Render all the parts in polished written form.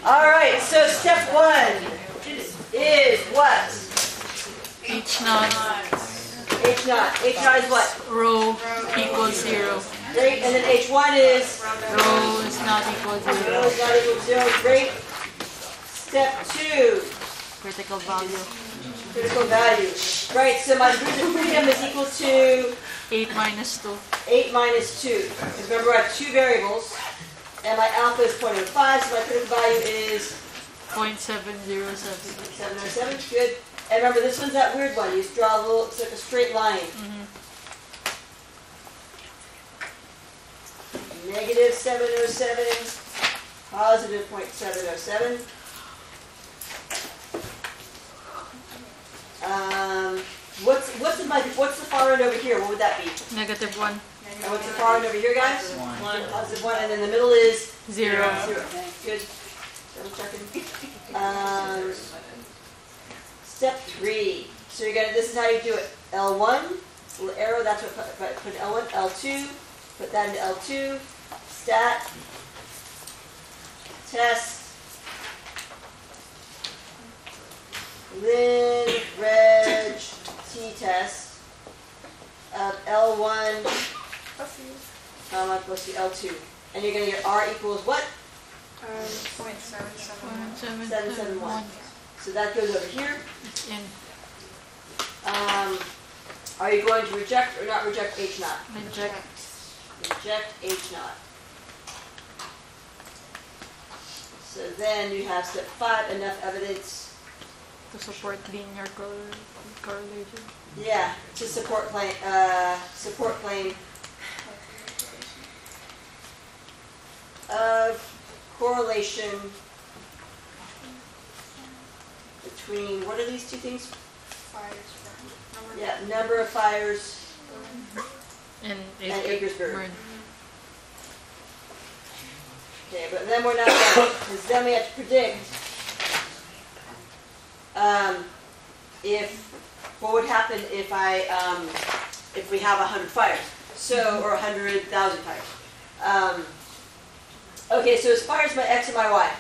All right, so step one is what? H naught. H naught. H naught is what? Rho equals 0. Great, and then H1 is? Rho is not equal to Rho 0. is not equal to 0. Great. Step two. Critical value. Critical value. Right, so my degrees of freedom is equal to 8 minus 2. 8 minus 2. Because remember, I have two variables, and my alpha is 0.05, so my critical value is 0.707. 707. Good. And remember, this one's that weird one. You just draw a little, it's like a straight line. Negative 707, positive 0.707. What's the far end over here? What would that be? Negative 1. And what's the far end over here, guys? 1. Positive 1, and then the middle is 0. 0. Good. Double checking. Step 3. So you're gonna. This is how you do it. L1, little arrow. That's what put L1, L2. Put that into L2. Stat. Test. Lin, reg, t-test of L1, plus the L2. And you're going to get R equals what? 0.771. So that goes over here. In. Are you going to reject or not reject H naught? Reject. Reject H naught. So then you have step 5, enough evidence To support linear correlation. Yeah, to support claim of correlation between, what are these two things? Fires. Yeah, number of fires And acres burned. burned. Okay, but then we're not done, because then we have to predict what would happen if if we have 100 fires, or 100,000 fires. Okay, so as far as my x and my y.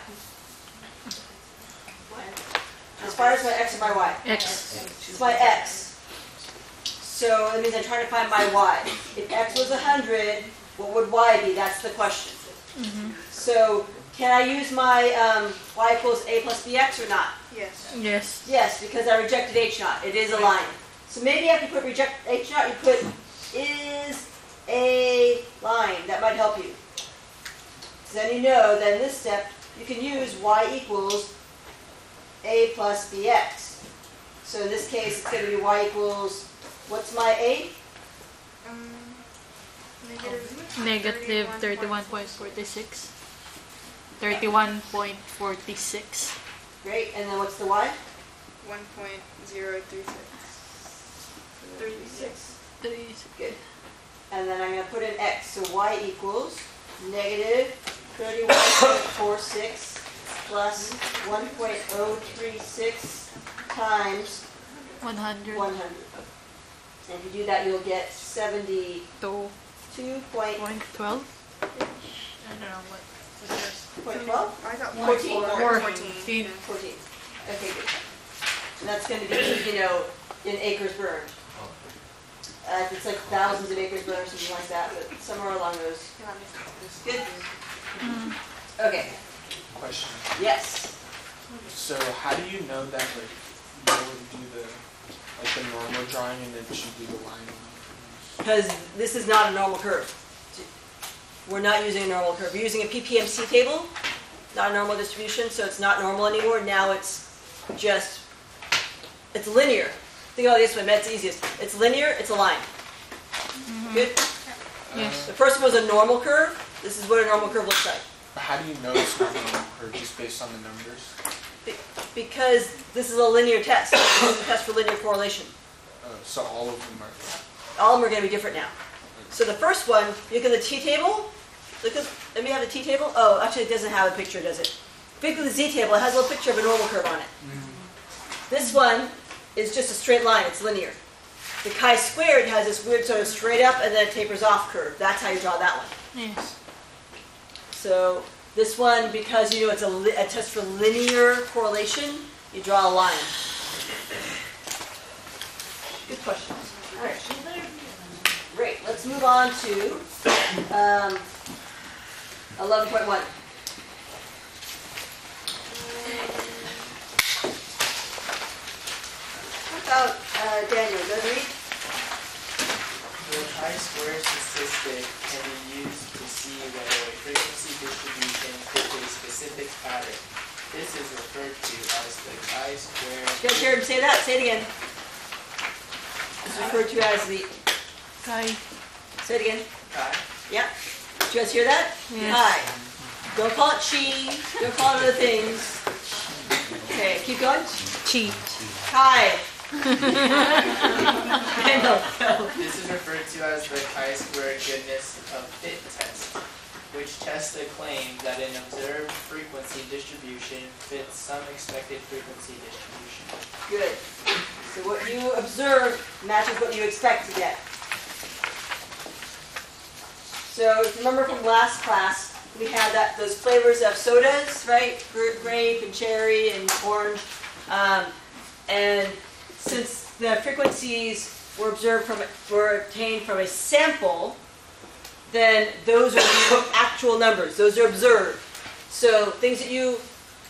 As far as my x and my y. X. It's my x. So that means I'm trying to find my y. If x was 100, what would y be? That's the question. So can I use my y equals a plus bx or not? Yes. Yes. Yes, because I rejected H naught. It is a line. So maybe after you put reject H naught, you put is a line. That might help you. So then you know that in this step, you can use y equals a plus bx. So in this case, it's going to be y equals, what's my a? Negative 31.46. 31.46. Great. And then what's the y? 1.036. 36. 36. Good. And then I'm going to put in x. So y equals negative 31.46 plus 1.036 times 100. 100. And if you do that, you'll get 72.12. 2.12. I don't know what. I got 14. 14. 14. Okay, good. And that's going to be, in acres burned. It's like thousands of acres burned or something like that, but somewhere along those. Good? Okay. Question. Yes. So how do you know that you would do the normal drawing and then should do the line? Because this is not a normal curve. We're not using a normal curve. We're using a PPMC table, not a normal distribution, so it's not normal anymore. Now it's linear. Think about it this way, that's the easiest. It's linear, it's a line. Good? Yes. The first one was a normal curve. This is what a normal curve looks like. But how do you know it's not a normal curve just based on the numbers? Because this is a linear test. This is a test for linear correlation. So all of them are. All of them are going to be different now. So the first one, look at the t-table. Let me have the t-table. Oh, actually it doesn't have a picture, does it? Look at the z-table. It has a little picture of a normal curve on it. This one is just a straight line. It's linear. The chi-squared has this weird sort of straight up and then it tapers off curve. That's how you draw that one. Yes. So This one, because you know it's a test for linear correlation, you draw a line. Good question. All right. Great. Let's move on to 11.1. What about Daniel? Go ahead and read. The chi-square statistic can be used to see whether a frequency distribution fits a specific pattern. This is referred to as the chi-square. You guys hear him say that? Say it again. It's referred to as the. Chi. Say it again. Chi? Yeah. Did you guys hear that? Yes. Hi. Don't call it chi. Don't call it other things. Okay, keep going. Chi. Hi. Randall, go. This is referred to as the chi-square goodness of fit test, which tests the claim that an observed frequency distribution fits some expected frequency distribution. Good. So what you observe matches what you expect to get. So if you remember from last class, we had those flavors of sodas, right? Grape and cherry and orange. And since the frequencies were obtained from a sample, then those are the actual numbers. Those are observed. So things that you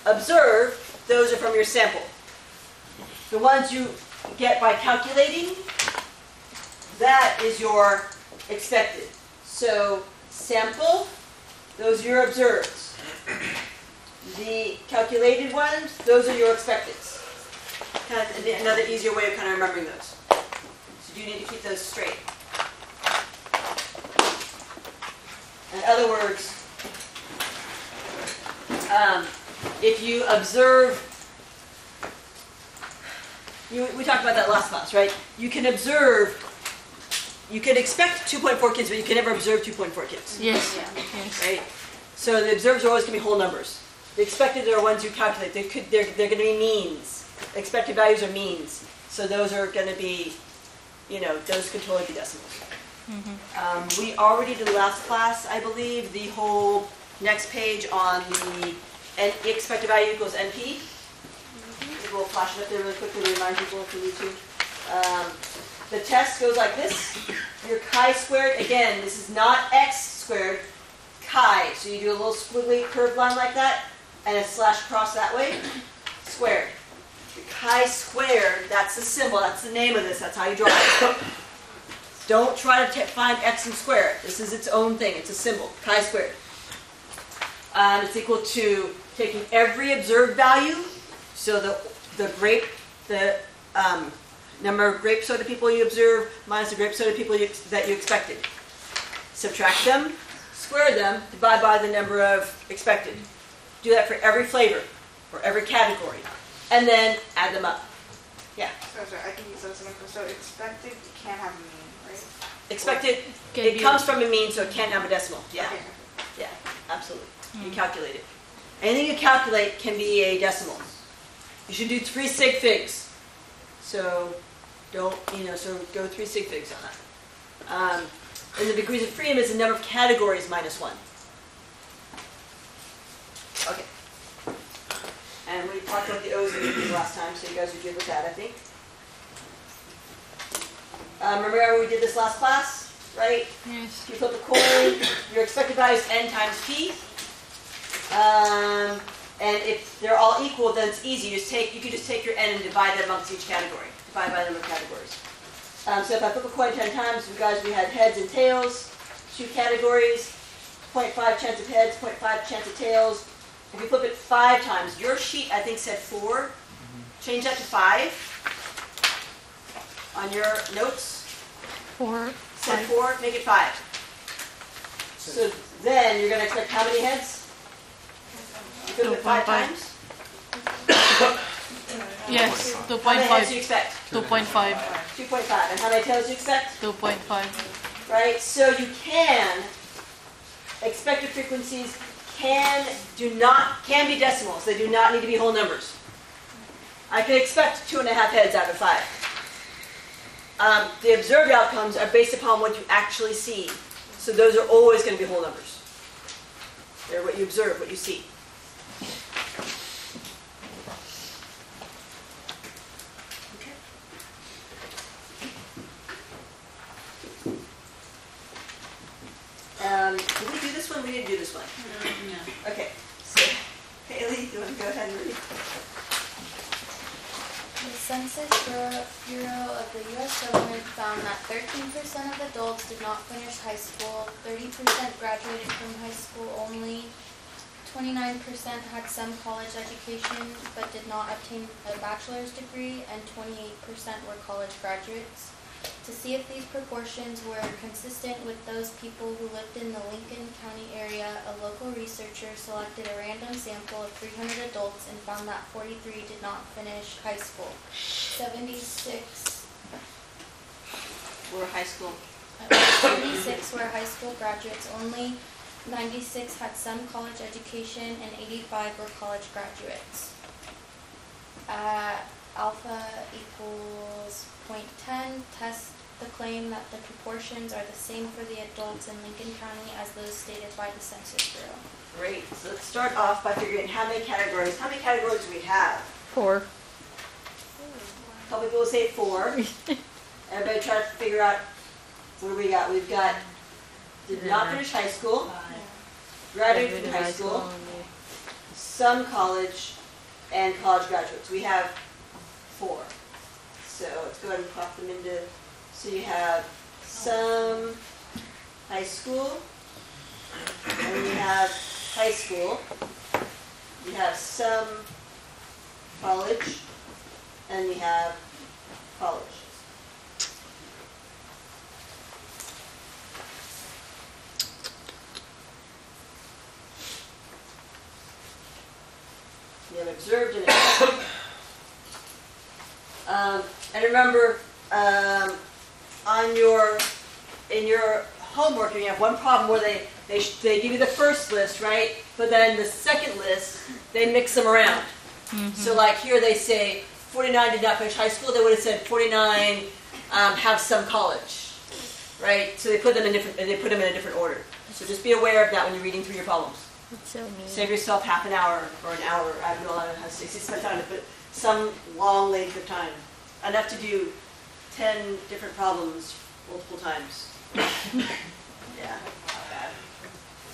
observe, those are from your sample. The ones you get by calculating, that is your expected. So sample, those are your observeds. The calculated ones, those are your expecteds. Kind of another easier way of kind of remembering those. So you need to keep those straight. In other words, if you observe, we talked about that last class, right? You can observe, you can expect 2.4 kids, but you can never observe 2.4 kids. Yes. Yes. Right? So the observed are always going to be whole numbers. The expected are ones you calculate. They're going to be means. Expected values are means. So those are going to be, those could totally be decimals. Mm-hmm. We already did last class, I believe, the whole next page on the expected value equals NP. Mm-hmm. We'll flash it up there really quickly to remind people if you need to. The test goes like this. Your chi-squared, again, this is not x squared, chi. So you do a little squiggly curved line like that, and a slash cross that way, squared. Your chi-squared, that's the symbol, that's the name of this, that's how you draw it. Don't try to find x and square it. This is its own thing, it's a symbol, chi-squared. It's equal to taking every observed value, so the number of grape soda people you observe minus the grape soda people that you expected. Subtract them, square them, divide by the number of expected. Do that for every flavor, for every category, and then add them up. Yeah. So I can use those in so expected can't have a mean, right? Expected, it comes from a mean, so it can't have a decimal. Yeah. Okay. Yeah, absolutely. You calculate it. Anything you calculate can be a decimal. You should do 3 sig figs. So don't, so go 3 sig figs on that. And the degrees of freedom is the number of categories minus 1. Okay. And we talked about the O's and E's last time, so you guys are good with that, I think. Remember we did this last class, right? Yes. You flip a coin, your expected value is n times p. And if they're all equal, then it's easy. You can just take your n and divide that amongst each category. Divide by the number of categories. So if I flip a coin 10 times, we had heads and tails, 2 categories, 0.5 chance of heads, 0.5 chance of tails. If you flip it 5 times, your sheet I think said 4. Change that to 5 on your notes. 4. Said 4, make it 5. So then you're going to expect how many heads? You flip it 5 times? Yes, How many heads do you 2.5. expect? 2.5. 2.5. And how many tails do you expect? 2.5. Right? So you can, expected frequencies can be decimals. They do not need to be whole numbers. I can expect 2.5 heads out of 5. The observed outcomes are based upon what you actually see. So those are always going to be whole numbers. They're what you observe, what you see. Okay. Did we do this one? We didn't do this one. No. Okay. So, Haley, you want to go ahead and read? The Census Bureau of the U.S. government found that 13% of adults did not finish high school, 30% graduated from high school only, 29% had some college education but did not obtain a bachelor's degree, and 28% were college graduates. To see if these proportions were consistent with those people who lived in the Lincoln County area, a local researcher selected a random sample of 300 adults and found that 43 did not finish high school. 76 We're high school. 76 were high school graduates only, 96 had some college education, and 85 were college graduates. Alpha equals 0.10, test the claim that the proportions are the same for the adults in Lincoln County as those stated by the Census Bureau. Great. So let's start off by figuring how many categories. How many categories do we have? 4. A couple people say 4. Everybody try to figure out, what do we got? We've got did not finish high school, graduated from high school, some college, and college graduates. We have 4. So let's go ahead and pop them into, so you have some high school, and you have high school, you have some college, and you have college. You have observed and accepted. And remember, in your homework, you have one problem where they give you the first list, right? But then the second list, they mix them around. So like here they say 49 did not finish high school. They would have said 49 have some college, right? So they put them in a different order. So just be aware of that when you're reading through your problems. That's so neat. Save yourself half an hour or an hour. I don't know how Stacey spent time, but some long length of time. Enough to do 10 different problems multiple times. Yeah.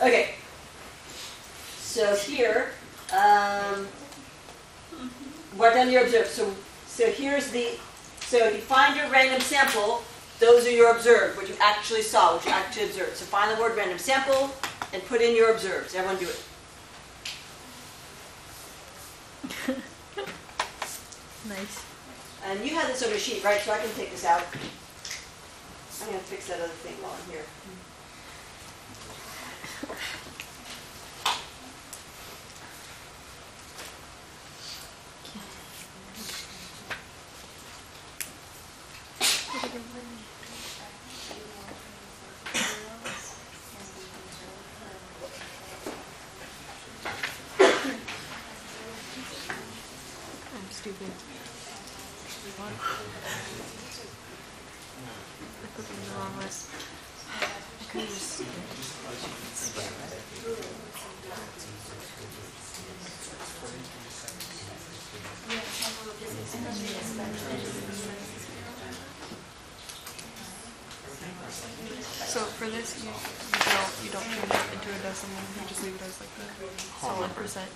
Okay. So here, what done you observed? So here's so if you find your random sample, those are your observed, what you actually saw, what you actually observed. So find the word random sample and put in your observed. Everyone do it. Nice. And you have this on your sheet, right? So I can take this out. I'm going to fix that other thing while I'm here. I'm stupid. I put them in the wrong list. I could just... So for this, you don't turn it into a decimal. You just leave it as like a solid percent.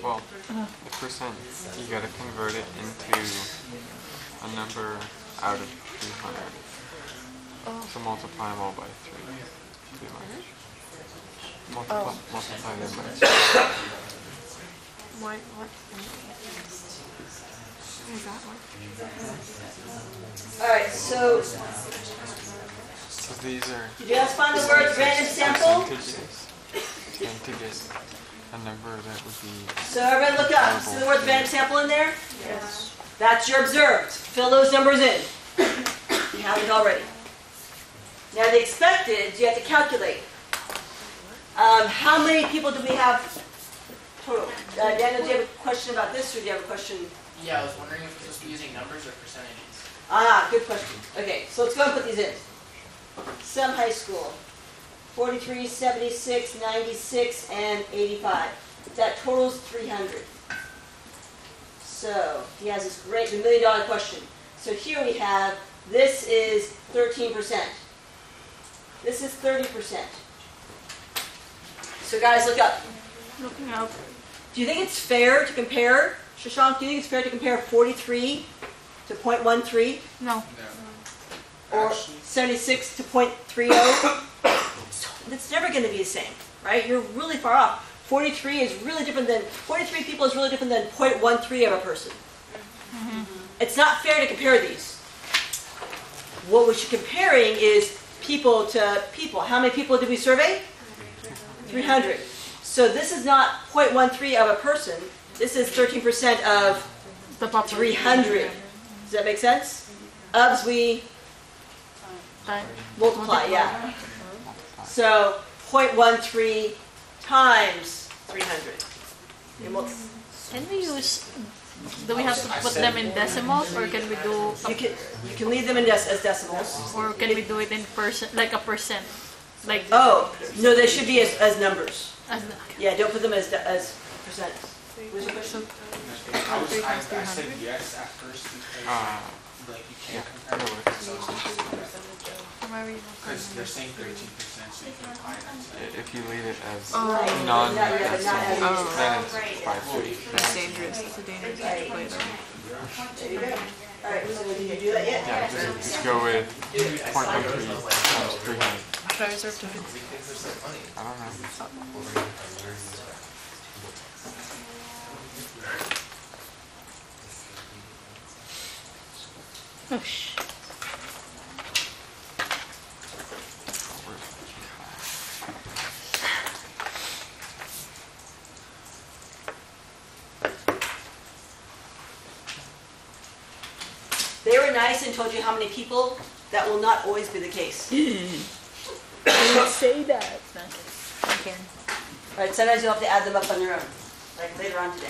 Well, the percent, you gotta convert it into a number out of 300. So multiply them all by 3. Pretty much. Multiply them by 3. What is that one? All right, so So these are did you guys find the word random sample? percentages. And to get a number that would be... So everybody look up. See the word random sample in there? Yes. That's your observed. Fill those numbers in. You have it already. Now the expected, you have to calculate. How many people do we have total? Daniel, do you have a question about this, or do you have a question? Yeah, I was wondering if we're supposed to be using numbers or percentages. Good question. Okay, so let's go and put these in. Some high school. 43, 76, 96, and 85. That totals 300. So he has this great, the $1 million question. So here we have, this is 13%. This is 30%. So guys, look up. Looking up. Do you think it's fair to compare, Shashank, do you think it's fair to compare 43 to 0.13? No. No. Or Actually- 76 to 0.30? It's never going to be the same, right? You're really far off. 43 is really different than, 43 people is really different than 0.13 of a person. It's not fair to compare these. What we should be comparing is people to people. How many people did we survey? 300. So this is not 0.13 of a person. This is 13% of The population. 300. Does that make sense? Ofs we Time. multiply, yeah. So 0.13 times 300. You multi- Can we use? Do we have to put them in decimals, or can we do? You can leave them in as decimals. Or can we do it in percent, like a percent? Like Oh, no, they should be as numbers. as Yeah, don't put them as percent. What's your question? I said yes at first because like you Yeah, can't compare that it works. because they're saying 13%, so you can apply that to If you leave it as Right. non-decimal, Oh. then it's 5 That's dangerous. It's a dangerous game to play though. There you go. All right, so did you do that yet? Yeah, just go with 0.13 times 300. Should I reserve to? I don't know. Oh shh. They were nice and told you how many people. That will not always be the case. Say that. Okay. All right, sometimes you'll have to add them up on your own, like later on today.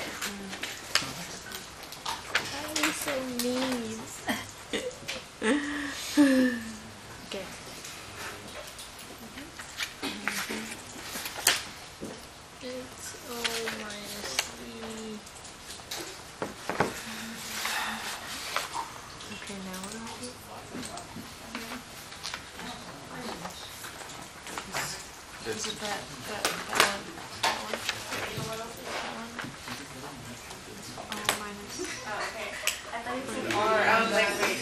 I'm so mean. Okay. It's all minus 3. Okay, now what do I do? Is it that one? That one? All minus. Or I was like, wait,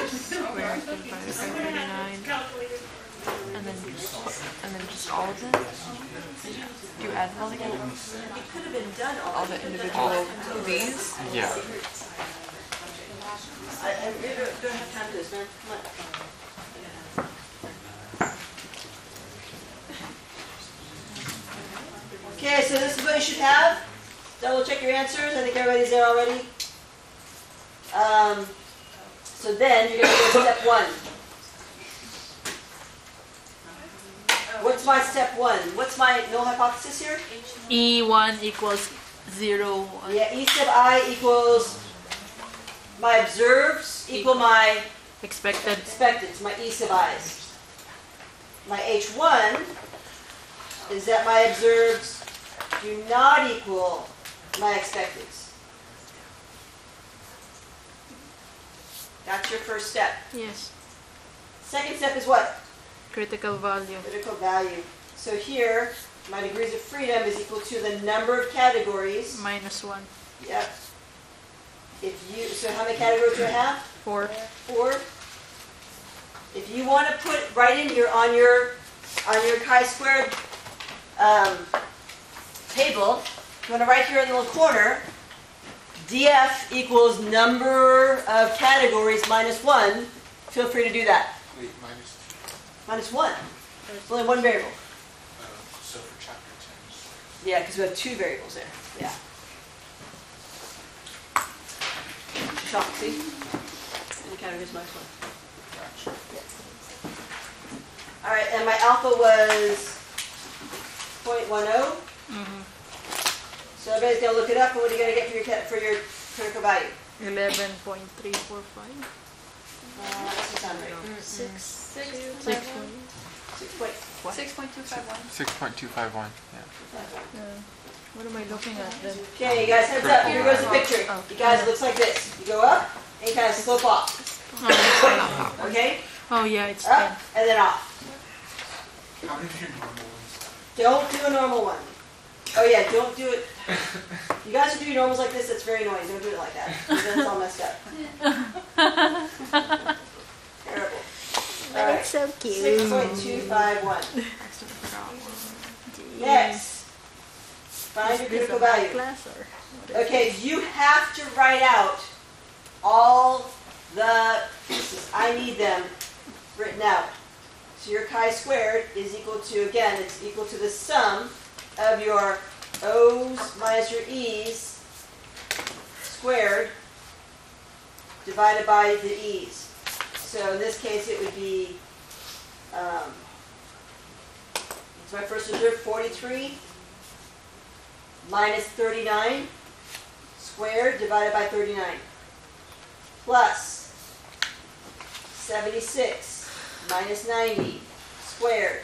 Squared divided by 39. And then just all of them? Do you add them all together? It could have been done All the individual V's? Yeah. I really don't have time for this, man. Come on. Okay, so this is what you should have. Double check your answers. I think everybody's there already. So then you're going to go to step 1. What's my step 1? What's my null hypothesis here? E1 equals 0, 1. Yeah, E sub I equals my observeds equal my Expected. expected, my E sub i's. My H1 is that my observeds do not equal my expecteds. That's your first step. Yes. Second step is what? Critical value. Critical value. So here, my degrees of freedom is equal to the number of categories. Minus 1. Yep. So how many categories do I have? 4. 4. If you want to put right in here on your chi-squared table, you want to write here in the little corner, df equals number of categories minus 1. Feel free to do that. wait, minus 2. Minus 1. It's only one variable. So for chapter 10. Yeah, because we have 2 variables there. Yeah. Shock, see? Any categories minus 1. Gotcha. All right, and my alpha was 0.10. So everybody's gonna look it up, and what are you gonna get for your critical value? 11.345. That's the sound right. 6. 6.251. 6.251. 6.251. Yeah. What am I looking at then? Okay, you guys, heads up. Here goes the picture. You guys, it looks like this. You go up and you kind of slope off. Okay? Oh yeah, it's Up and then off. How did you normal ones? Don't do a normal one. Oh yeah, don't do it. You guys who do normals like this, that's very annoying. Don't do it like that. Because then it's all messed up. Terrible. All right. so 6.251. Next. Find your critical value. Okay, you have to write out all the pieces. I need them written out. So your chi-squared is equal to, again, it's equal to the sum of your O's minus your E's squared divided by the E's. So in this case it would be, it's my first observed 43 minus 39 squared divided by 39 plus 76 minus 90 squared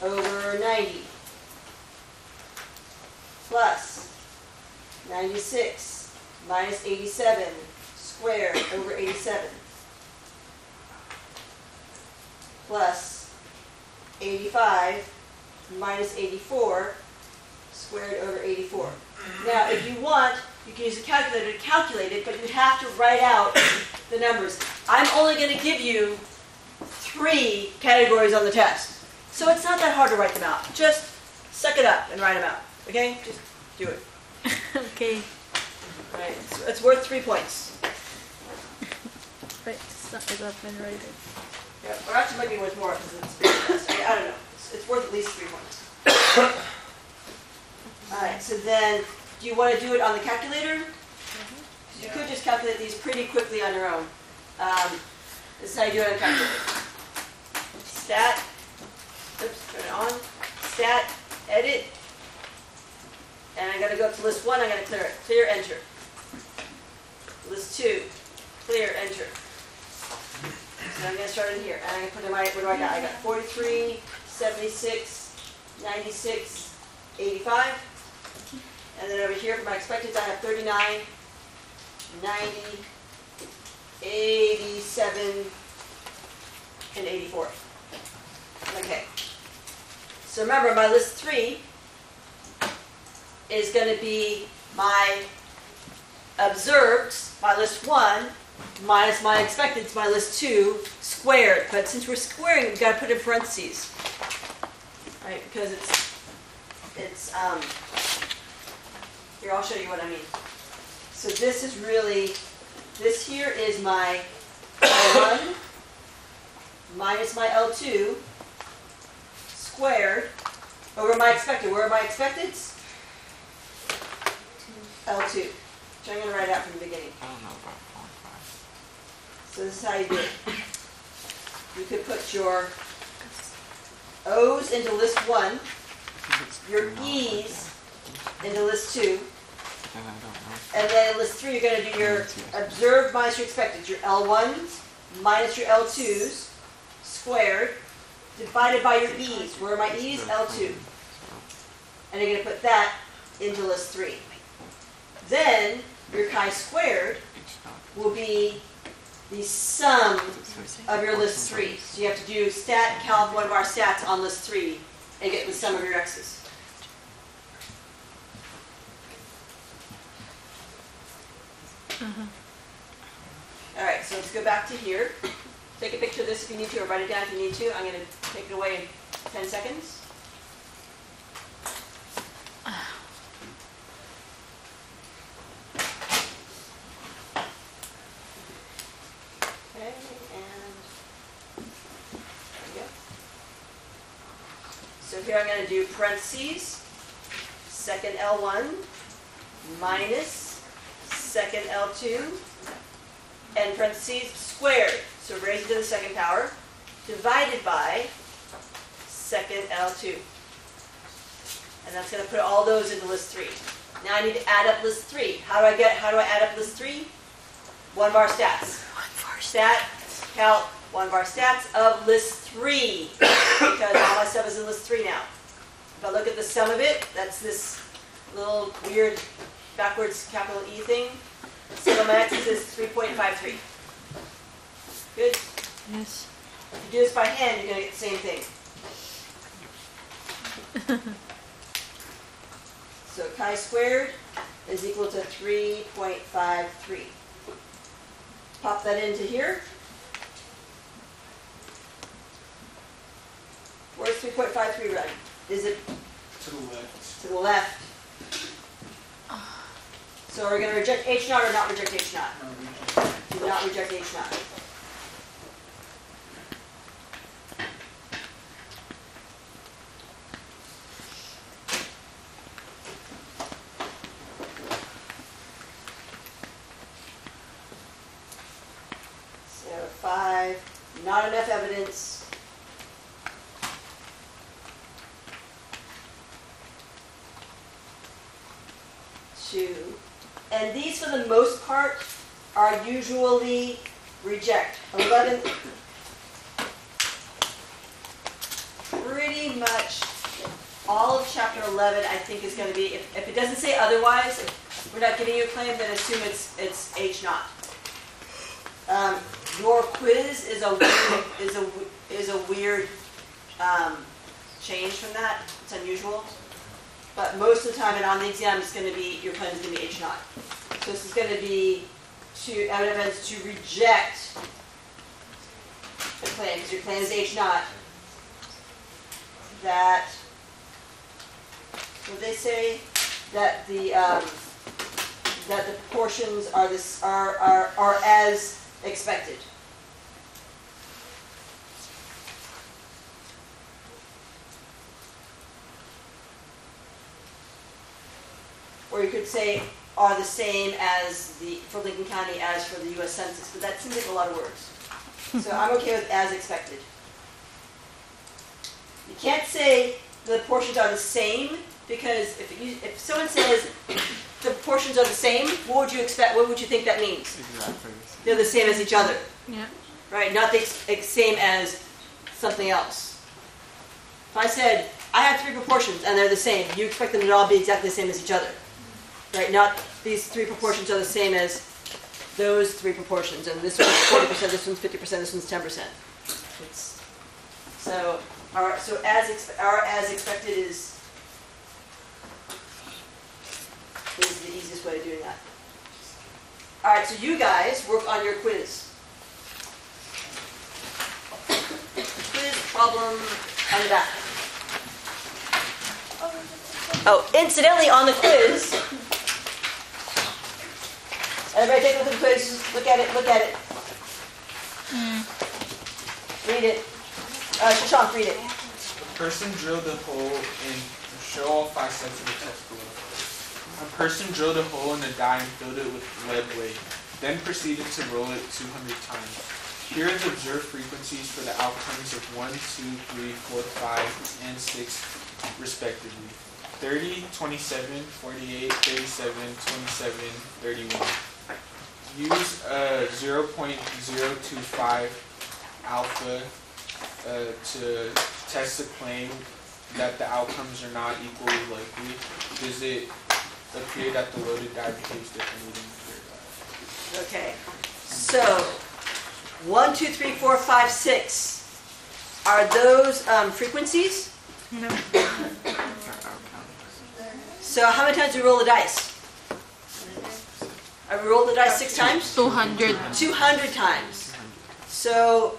over 90 plus 96 minus 87 squared over 87 plus 85 minus 84 squared over 84. Now, if you want, you can use a calculator to calculate it, but you have to write out the numbers. I'm only going to give you 3 categories on the test. So it's not that hard to write them out. Just suck it up and write them out. Okay? Just do it. Okay. All right. It's worth 3 points. Right, suck it up and write it. Yeah, or actually might be worth more because it's a big test. I don't know. It's worth at least 3 points. All right, so then, do you want to do it on the calculator? You could just calculate these pretty quickly on your own. This is how you do it on a calculator. Stat, oops, turn it on. Stat, edit, and I got to go up to list 1, I got to clear it. Clear, enter. List 2, clear, enter. So I'm going to start in here, and I'm going to put in my, what do I got? I got 43, 76, 96, 85. And then over here for my expected, I have 39, 90, 87, and 84. Okay. So remember, my list 3 is going to be my observed, my list 1, minus my expected, my list 2, squared. But since we're squaring, we've got to put in parentheses. Right? Because it's here, I'll show you what I mean. So this is really, this here is my L1 minus my L2 squared over my expected. Where are my expecteds? L2. Which I'm going to write out from the beginning. I don't know about 4 and 5. So this is how you do it. You could put your O's into list 1, your E's into list 2, Then I don't know. and then in list 3 you're going to do your observed minus your expected, your L1s minus your L2s squared divided by your E's. Where are my E's? L2. And you're going to put that into list 3. Then your chi-squared will be the sum of your list 3. So you have to do stat calc one of our stats on list 3 and get the sum of your x's. All right, so let's go back to here. Take a picture of this if you need to, or write it down if you need to. I'm going to take it away in 10 seconds. Okay, and there we go. So here I'm going to do parentheses, second L1 minus second L2, and parentheses squared, so raise it to the second power, divided by second L2. And that's going to put all those into list 3. Now I need to add up list 3. How do I add up list 3? One bar stats. Stat, calc, one of our stats of list 3, because all my stuff is in list 3 now. If I look at the sum of it, that's this little weird backwards capital E thing. So my x is 3.53. Good? Yes. If you do this by hand, you're going to get the same thing. So chi-squared is equal to 3.53. Pop that into here. Where's 3.53 run? Is it To the left. to the left? So we're going to reject H naught or not reject H naught? Do not reject H naught. So 5, not enough evidence. And these, for the most part, are usually reject. 11, pretty much all of chapter 11, I think, is going to be, if it doesn't say otherwise, if we're not giving you a claim, then assume it's H naught. Your quiz is a weird change from that. It's unusual. But most of the time, and on the exam, it's going to be, your claim is going to be H naught. So this is going to be evidence to reject the claim, because your claim is H naught. That, what they say, that the proportions are as expected. Or you could say are the same as for Lincoln County as for the U.S. Census, but that seems like a lot of words. So I'm okay with as expected. You can't say the proportions are the same, because if someone says the proportions are the same, what would you expect? What would you think that means? Exactly. They're the same as each other, Yeah. right? Not the same as something else. If I said I have 3 proportions and they're the same, you expect them to all be exactly the same as each other. Right, not these 3 proportions are the same as those 3 proportions, and this one's 40%, this one's 50%, this one's 10%. So as expected is the easiest way of doing that. All right, so you guys work on your quiz. Quiz problem on the back. Oh, incidentally, on the quiz. Everybody take a look at the quiz. Look at it. Look at it. Read it. Shashank, read it. A person drilled a hole and show all 5 sets of the test below. A person drilled a hole in a die and filled it with lead weight, then proceeded to roll it 200 times. Here are the observed frequencies for the outcomes of 1, 2, 3, 4, 5, and 6, respectively. 30, 27, 48, 37, 27, 31. Use 0.025 alpha to test the claim that the outcomes are not equally likely. Does it appear that the loaded die behaves differently than the pure die? Okay. So 1, 2, 3, 4, 5, 6. Are those frequencies? No. So how many times do we roll the dice? Have we rolled the dice 6 times? 200. 200 times. So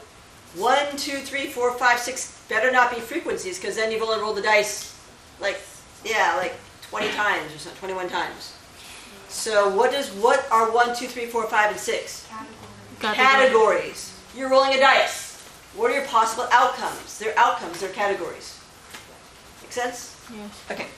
1, 2, 3, 4, 5, 6 better not be frequencies, because then you've only rolled the dice like 20 times or something, 21 times. So what are 1, 2, 3, 4, 5, and 6? Categories. You're rolling a dice. What are your possible outcomes? They're outcomes, they're categories. Make sense? Yes. Okay.